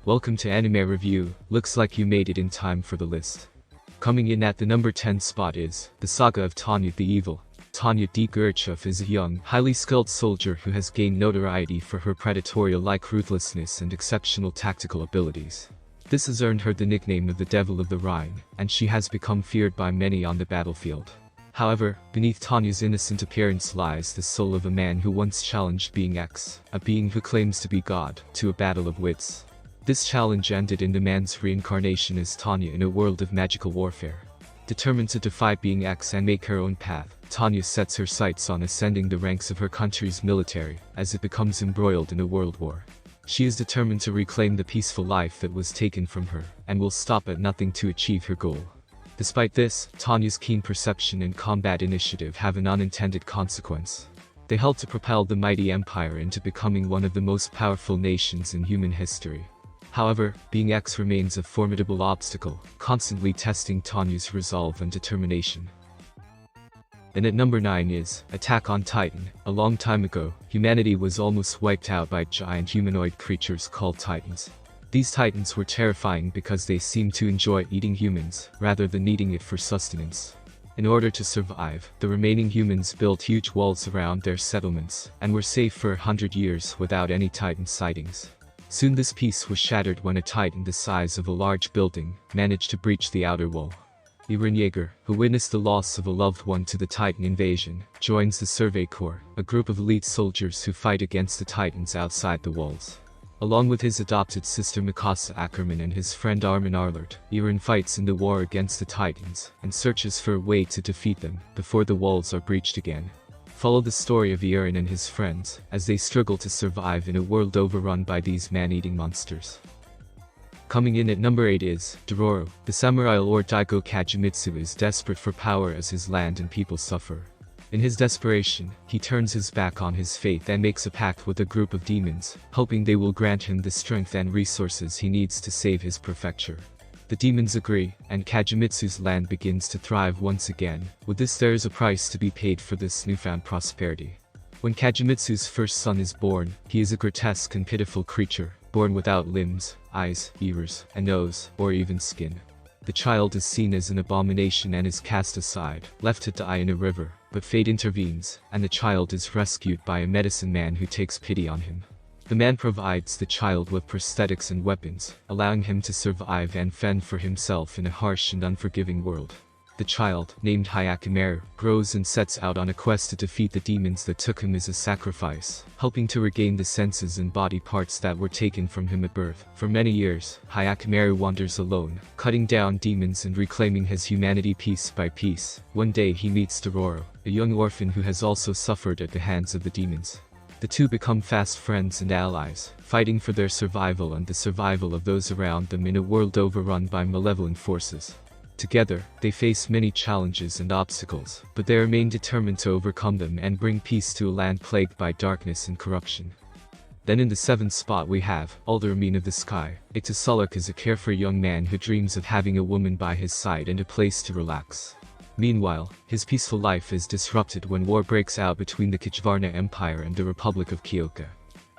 Welcome to Anime Review. Looks like you made it in time for the list. Coming in at the number 10 spot is The Saga of Tanya the Evil. Tanya D. Gurchov is a young, highly skilled soldier who has gained notoriety for her predatorial-like ruthlessness and exceptional tactical abilities. This has earned her the nickname of the Devil of the Rhine, and she has become feared by many on the battlefield. However, beneath Tanya's innocent appearance lies the soul of a man who once challenged Being X, a being who claims to be God, to a battle of wits. This challenge ended in the man's reincarnation as Tanya in a world of magical warfare. Determined to defy Being X and make her own path, Tanya sets her sights on ascending the ranks of her country's military, as it becomes embroiled in a world war. She is determined to reclaim the peaceful life that was taken from her, and will stop at nothing to achieve her goal. Despite this, Tanya's keen perception and combat initiative have an unintended consequence. They help to propel the mighty empire into becoming one of the most powerful nations in human history. However, Being X remains a formidable obstacle, constantly testing Tanya's resolve and determination. And at number 9 is Attack on Titan. A long time ago, humanity was almost wiped out by giant humanoid creatures called Titans. These Titans were terrifying because they seemed to enjoy eating humans, rather than needing it for sustenance. In order to survive, the remaining humans built huge walls around their settlements, and were safe for 100 years without any Titan sightings. Soon this peace was shattered when a Titan the size of a large building managed to breach the outer wall. Eren Yeager, who witnessed the loss of a loved one to the Titan invasion, joins the Survey Corps, a group of elite soldiers who fight against the Titans outside the walls. Along with his adopted sister Mikasa Ackerman and his friend Armin Arlert, Eren fights in the war against the Titans, and searches for a way to defeat them, before the walls are breached again. Follow the story of Eren and his friends, as they struggle to survive in a world overrun by these man-eating monsters. Coming in at number 8 is Dororo. The samurai Lord Daigo Kagemitsu is desperate for power as his land and people suffer. In his desperation, he turns his back on his faith and makes a pact with a group of demons, hoping they will grant him the strength and resources he needs to save his prefecture. The demons agree, and Kagemitsu's land begins to thrive once again. With this, there is a price to be paid for this newfound prosperity. When Kagemitsu's first son is born, he is a grotesque and pitiful creature, born without limbs, eyes, ears, a nose, or even skin. The child is seen as an abomination and is cast aside, left to die in a river, but fate intervenes, and the child is rescued by a medicine man who takes pity on him. The man provides the child with prosthetics and weapons, allowing him to survive and fend for himself in a harsh and unforgiving world. The child, named Hyakumaru, grows and sets out on a quest to defeat the demons that took him as a sacrifice, helping to regain the senses and body parts that were taken from him at birth. For many years, Hyakumaru wanders alone, cutting down demons and reclaiming his humanity piece by piece. One day he meets Dororo, a young orphan who has also suffered at the hands of the demons. The two become fast friends and allies, fighting for their survival and the survival of those around them in a world overrun by malevolent forces. Together, they face many challenges and obstacles, but they remain determined to overcome them and bring peace to a land plagued by darkness and corruption. Then in the 7th spot we have Alderamin On The Sky. Itasuluk is a carefree young man who dreams of having a woman by his side and a place to relax. Meanwhile, his peaceful life is disrupted when war breaks out between the Kichvarna Empire and the Republic of Kyoka.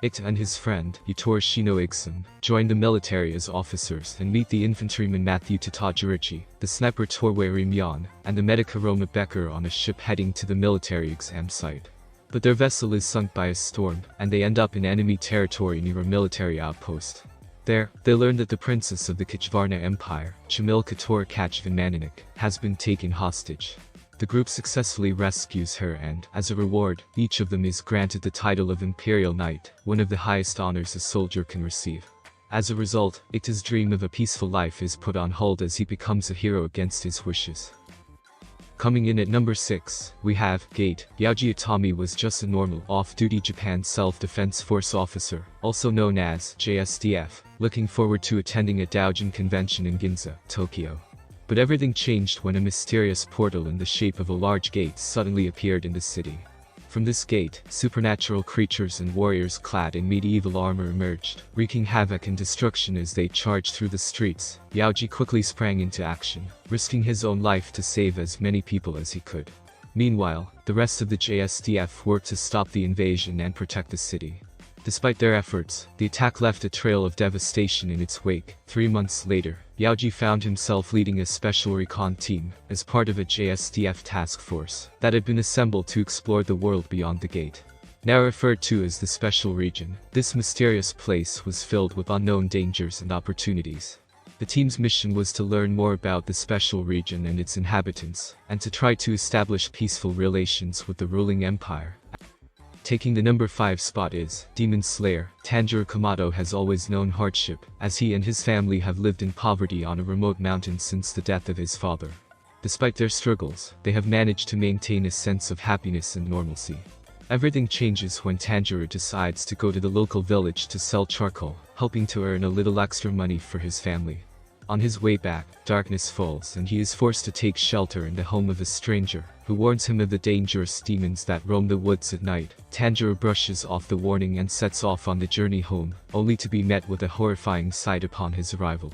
Ita and his friend, Yutori Shino Igsum, join the military as officers and meet the infantryman Matthew Tatajirichi, the sniper Torway Myan, and the medic Aroma Becker on a ship heading to the military exam site. But their vessel is sunk by a storm, and they end up in enemy territory near a military outpost. There, they learn that the princess of the Kichvarna Empire, Chamilka Torakachvan Maninik, has been taken hostage. The group successfully rescues her and, as a reward, each of them is granted the title of Imperial Knight, one of the highest honors a soldier can receive. As a result, Ita's dream of a peaceful life is put on hold as he becomes a hero against his wishes. Coming in at number 6, we have Gate. Yaoji Itami was just a normal, off-duty Japan Self-Defense Force officer, also known as JSDF, looking forward to attending a Doujin convention in Ginza, Tokyo. But everything changed when a mysterious portal in the shape of a large gate suddenly appeared in the city. From this gate, supernatural creatures and warriors clad in medieval armor emerged, wreaking havoc and destruction as they charged through the streets. Yaoji quickly sprang into action, risking his own life to save as many people as he could. Meanwhile, the rest of the JSDF worked to stop the invasion and protect the city. Despite their efforts, the attack left a trail of devastation in its wake. 3 months later, Yaoji found himself leading a special recon team as part of a JSDF task force that had been assembled to explore the world beyond the gate. Now referred to as the Special Region, this mysterious place was filled with unknown dangers and opportunities. The team's mission was to learn more about the Special Region and its inhabitants, and to try to establish peaceful relations with the ruling empire. Taking the number 5 spot is Demon Slayer. Tanjiro Kamado has always known hardship, as he and his family have lived in poverty on a remote mountain since the death of his father. Despite their struggles, they have managed to maintain a sense of happiness and normalcy. Everything changes when Tanjiro decides to go to the local village to sell charcoal, hoping to earn a little extra money for his family. On his way back, darkness falls and he is forced to take shelter in the home of a stranger, who warns him of the dangerous demons that roam the woods at night. Tanjiro brushes off the warning and sets off on the journey home, only to be met with a horrifying sight upon his arrival.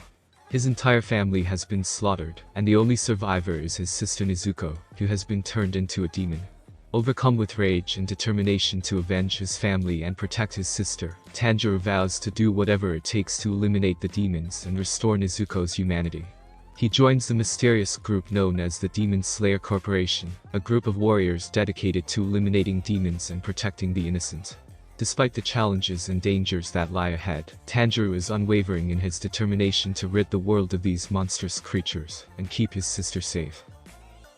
His entire family has been slaughtered, and the only survivor is his sister Nezuko, who has been turned into a demon. Overcome with rage and determination to avenge his family and protect his sister, Tanjiro vows to do whatever it takes to eliminate the demons and restore Nezuko's humanity. He joins the mysterious group known as the Demon Slayer Corporation, a group of warriors dedicated to eliminating demons and protecting the innocent. Despite the challenges and dangers that lie ahead, Tanjiro is unwavering in his determination to rid the world of these monstrous creatures and keep his sister safe.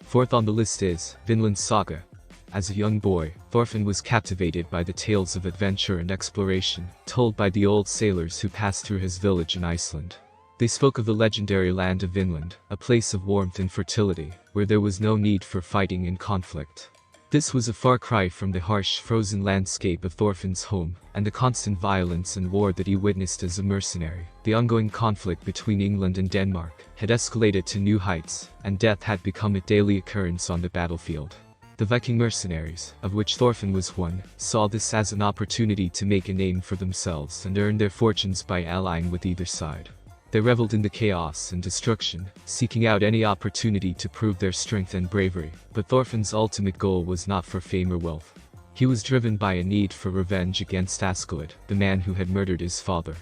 Fourth on the list is Vinland Saga. As a young boy, Thorfinn was captivated by the tales of adventure and exploration, told by the old sailors who passed through his village in Iceland. They spoke of the legendary land of Vinland, a place of warmth and fertility, where there was no need for fighting and conflict. This was a far cry from the harsh, frozen landscape of Thorfinn's home, and the constant violence and war that he witnessed as a mercenary. The ongoing conflict between England and Denmark had escalated to new heights, and death had become a daily occurrence on the battlefield. The Viking mercenaries, of which Thorfinn was one, saw this as an opportunity to make a name for themselves and earn their fortunes by allying with either side. They reveled in the chaos and destruction, seeking out any opportunity to prove their strength and bravery, but Thorfinn's ultimate goal was not for fame or wealth. He was driven by a need for revenge against Askeladd, the man who had murdered his father.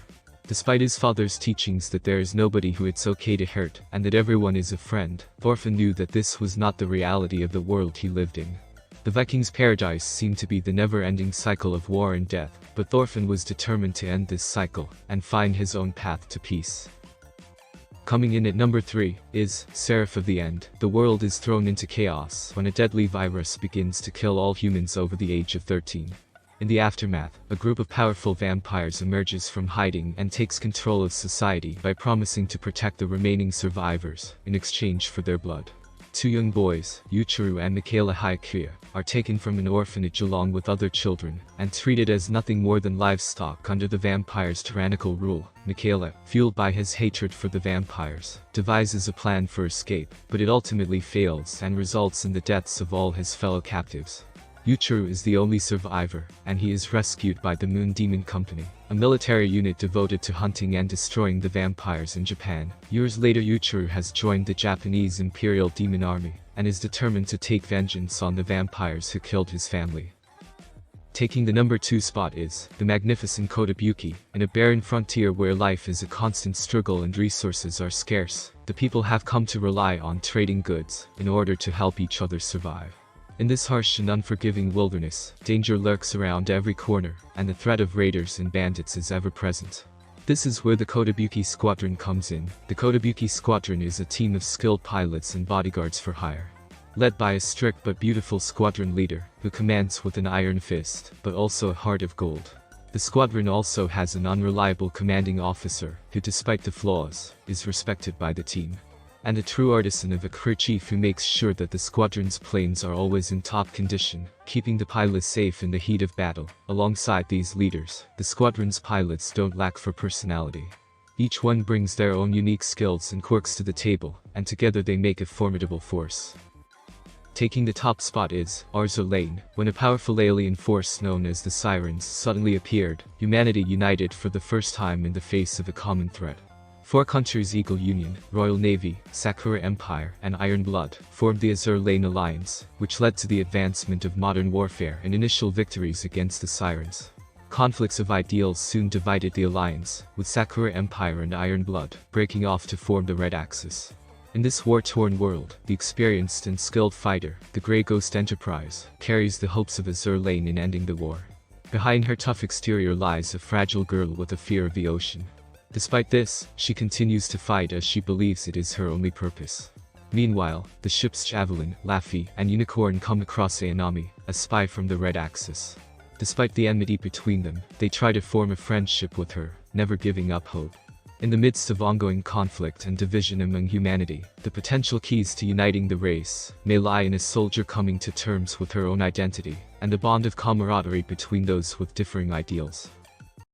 Despite his father's teachings that there is nobody who it's okay to hurt, and that everyone is a friend, Thorfinn knew that this was not the reality of the world he lived in. The Vikings' paradise seemed to be the never-ending cycle of war and death, but Thorfinn was determined to end this cycle, and find his own path to peace. Coming in at number 3, is Seraph of the End. The world is thrown into chaos when a deadly virus begins to kill all humans over the age of 13. In the aftermath, a group of powerful vampires emerges from hiding and takes control of society by promising to protect the remaining survivors in exchange for their blood. 2 young boys, Yuichiro and Michaela Haikuya, are taken from an orphanage along with other children and treated as nothing more than livestock under the vampires' tyrannical rule. Michaela, fueled by his hatred for the vampires, devises a plan for escape, but it ultimately fails and results in the deaths of all his fellow captives. Yuichiro is the only survivor, and he is rescued by the Moon Demon Company, a military unit devoted to hunting and destroying the vampires in Japan. Years later, Yuichiro has joined the Japanese Imperial Demon Army, and is determined to take vengeance on the vampires who killed his family. Taking the number 2 spot is the Magnificent Kotobuki. In a barren frontier where life is a constant struggle and resources are scarce, the people have come to rely on trading goods in order to help each other survive. In this harsh and unforgiving wilderness, danger lurks around every corner, and the threat of raiders and bandits is ever present. This is where the Kotobuki Squadron comes in. The Kotobuki Squadron is a team of skilled pilots and bodyguards for hire. Led by a strict but beautiful squadron leader, who commands with an iron fist, but also a heart of gold. The squadron also has an unreliable commanding officer, who despite the flaws, is respected by the team. And a true artisan of a crew chief who makes sure that the squadron's planes are always in top condition, keeping the pilots safe in the heat of battle. Alongside these leaders, the squadron's pilots don't lack for personality. Each one brings their own unique skills and quirks to the table, and together they make a formidable force. Taking the top spot is Arzur Lane. When a powerful alien force known as the Sirens suddenly appeared, humanity united for the first time in the face of a common threat. 4 countries, Eagle Union, Royal Navy, Sakura Empire, and Iron Blood, formed the Arzur Lane Alliance, which led to the advancement of modern warfare and initial victories against the Sirens. Conflicts of ideals soon divided the alliance, with Sakura Empire and Iron Blood breaking off to form the Red Axis. In this war-torn world, the experienced and skilled fighter, the Grey Ghost Enterprise, carries the hopes of Arzur Lane in ending the war. Behind her tough exterior lies a fragile girl with a fear of the ocean. Despite this, she continues to fight as she believes it is her only purpose. Meanwhile, the ships Javelin, Laffy, and Unicorn come across Aonami, a spy from the Red Axis. Despite the enmity between them, they try to form a friendship with her, never giving up hope. In the midst of ongoing conflict and division among humanity, the potential keys to uniting the race may lie in a soldier coming to terms with her own identity, and the bond of camaraderie between those with differing ideals.